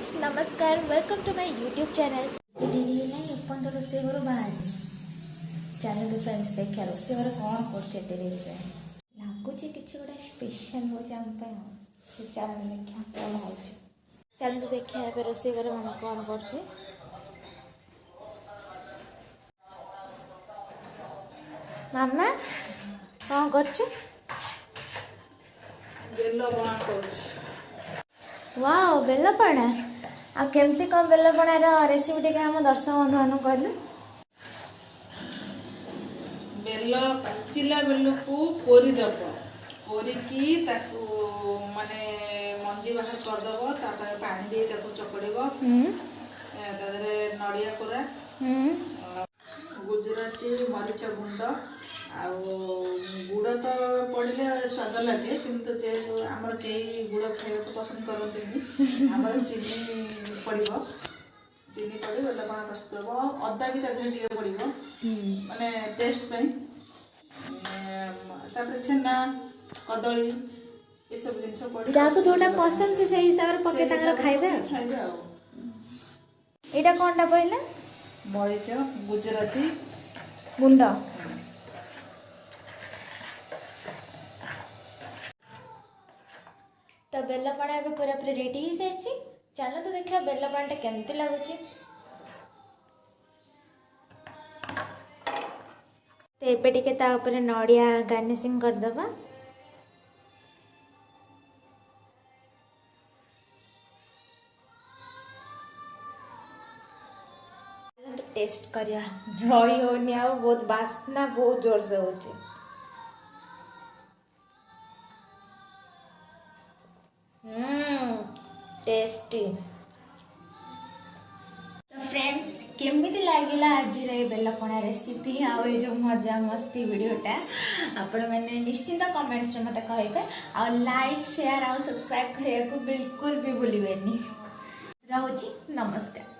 Friends नमस्कार welcome to my YouTube channel. नहीं अपन रोसे घर बाहर चैनल फ्रेंड्स देखा रोसे घर कौन कर लगुच कि गोटे स्पेशल हो चैनल देखा कौन हो चैनल तो देखा रोसे घर मामा कौन कर मामा कौन कर वाओ बेलपणा आ केमती कौन बेलपणार रेसिपी टे आम दर्शक बंधु मान कहलु। बेल पाचिला बेल को कोरी दब कोरिकी ताकू माने मंजी बाहर करदब तापर पानी दे ताकू चकड़ब तादरे नड़िया कोरा गुजराती मरीच गुंड आ गुड़ तो पड़े स्वाद लगे किंतु जे आमर कई गुड़ खाया पसंद करते आमर चीनी पड़ो चीनी पड़े बेलपणा प्रस्तुत हम अदा भी टे पड़ो माने टेस्ट छेना कदली ये सब जिनस पड़े जाको जोटा पसंद से हिसाब से पके तांगर खाइबे एटा कोनटा पइला मरीच गुजराती गुंड तो बेलपणा ए पूरा पूरी रेडी हो सारी। चलो तो देखा बेलपणाटा केमती लगुच। तो एबे टिके ता ऊपर नड़िया गार्निशिंग करदबा। टेस्ट करिया रही होनी आ बहुत बास्ना बहुत जोर से होची। टेस्टी। तो फ्रेंड्स केमिति लागिला आज रे बेलपणा रेसिपी आ जो मजा मस्ती वीडियोटा आपण मैंने निश्चिंत कमेंट्स रे मते कहबे आ लाइक शेयर आ सब्सक्राइब करिया को बिल्कुल भी भूलिबेनी। रहउची नमस्कार।